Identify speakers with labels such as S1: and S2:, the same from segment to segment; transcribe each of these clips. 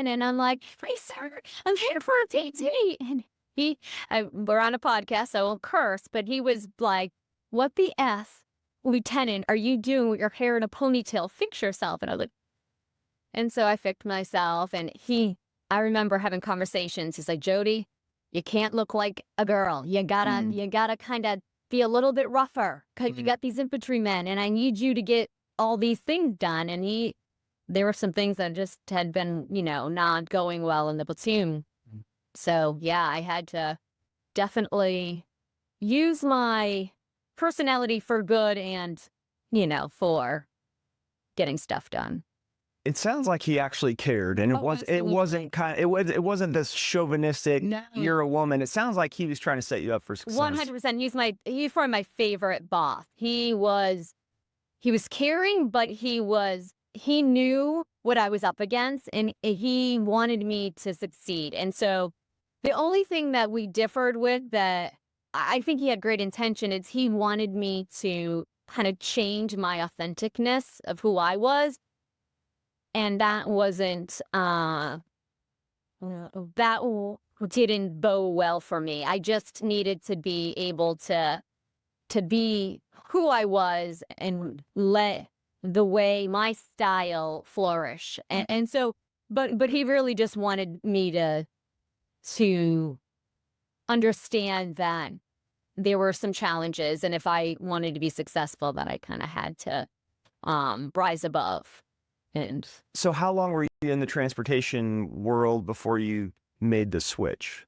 S1: and I'm like, "Hey, sir, I'm here for a PT." And we're on a podcast, so I won't curse, but he was like, "What the F, Lieutenant, are you doing with your hair in a ponytail? Fix yourself." And I was like, and so I fixed myself, and I remember having conversations. He's like, "Jody, you can't look like a girl. You gotta kind of be a little bit rougher because you got these infantrymen, and I need you to get all these things done." And there were some things that just had been, not going well in the platoon. So yeah, I had to definitely use my personality for good and, for getting stuff done.
S2: It sounds like he actually cared, and it wasn't this chauvinistic,
S1: No.
S2: "You're a woman." It sounds like he was trying to set you up for success.
S1: 100%. He's probably my favorite boss. He was caring, but he knew what I was up against, and he wanted me to succeed. And so the only thing that we differed with, that I think he had great intention, is he wanted me to kind of change my authenticness of who I was. And that wasn't, that didn't bow well for me. I just needed to be able to be who I was and let the way my style flourish. And so, but he really just wanted me to understand that there were some challenges, and if I wanted to be successful, that I kind of had to rise above. And
S2: so how long were you in the transportation world before you made the switch?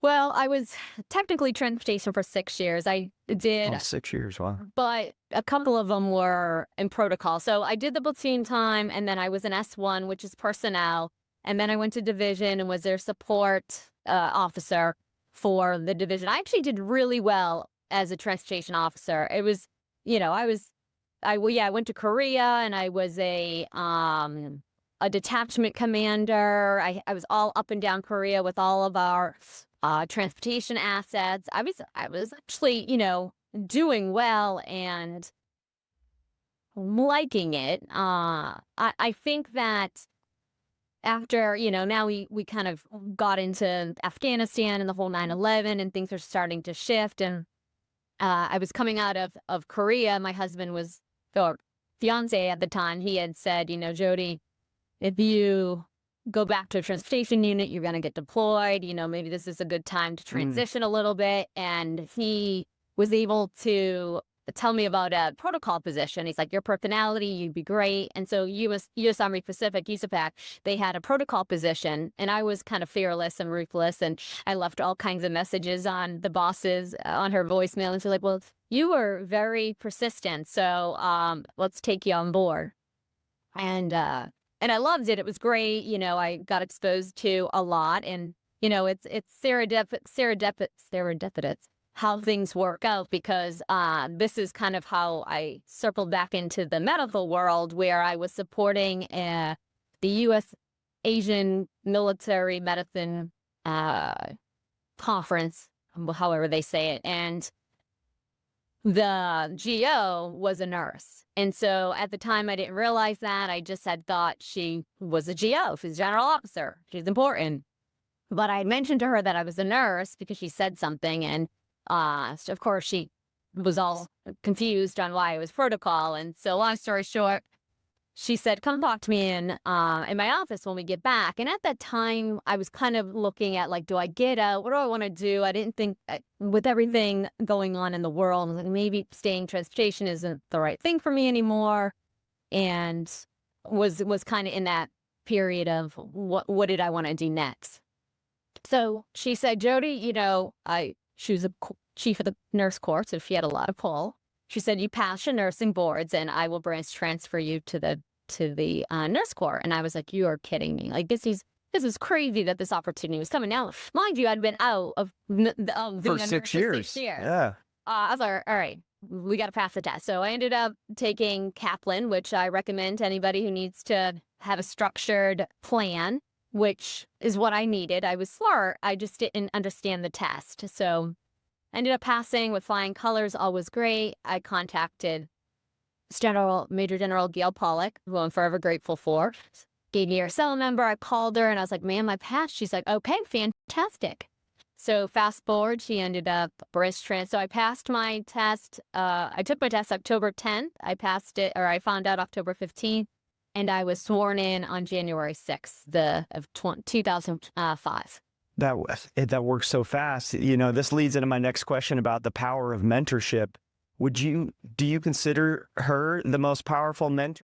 S1: Well, I was technically transportation for 6 years. I did
S2: 6 years, wow.
S1: But a couple of them were in protocol. So I did the platoon time, and then I was in S1, which is personnel. And then I went to division and was their support officer for the division. I actually did really well as a transportation officer. It was, I went to Korea, and I was a detachment commander. I was all up and down Korea with all of our transportation assets. I was actually, doing well and liking it. I think that after, now we kind of got into Afghanistan and the whole 9/11, and things are starting to shift. And I was coming out of Korea. My husband was, or fiance at the time, he had said, "Jody, if you go back to a transportation unit, you're going to get deployed. Maybe this is a good time to transition a little bit." And he was able to tell me about a protocol position. He's like, "Your personality, you'd be great." And so US Army Pacific, USAPAC, they had a protocol position, and I was kind of fearless and ruthless. And I left all kinds of messages on the bosses, on her voicemail. And she's like, "Well, you were very persistent, so let's take you on board." And I loved it. It was great. I got exposed to a lot, and it's serendipitous how things work out, because this is kind of how I circled back into the medical world, where I was supporting the U.S. Asian Military Medicine conference, however they say it, and the GO was a nurse. And so at the time, I didn't realize that. I just had thought she was a GO. She's a general officer. She's important. But I mentioned to her that I was a nurse because she said something. And of course, she was all confused on why it was protocol. And so long story short, she said, "Come talk to me in my office when we get back." And at that time, I was kind of looking at, like, do I get out? What do I want to do? I didn't think, with everything going on in the world, like, maybe staying transportation isn't the right thing for me anymore. And was kind of in that period of what did I want to do next? So she said, "Jody, she was a chief of the nurse corps, so she had a lot of pull." She said, "You pass your nursing boards, and I will branch transfer you to the nurse corps." And I was like, "You are kidding me! Like, this is crazy that this opportunity was coming." Now, mind you, I'd been out of
S2: for 6 years. Yeah.
S1: I was like, "All right, we got to pass the test." So I ended up taking Kaplan, which I recommend to anybody who needs to have a structured plan, which is what I needed. I was smart. I just didn't understand the test. So I ended up passing with flying colors. All was great. I contacted Major General Gail Pollock, who I'm forever grateful for. gave me her cell number. I called her and I was like, ma'am, I passed. She's like, okay, fantastic. So fast forward, she ended up breast trans. So I passed my test. I took my test October 10th. I passed it, or I found out October 15th. And I was sworn in on January 6th, of 2005.
S2: That works so fast. You know, this leads into my next question about the power of mentorship. Do you consider her the most powerful mentor?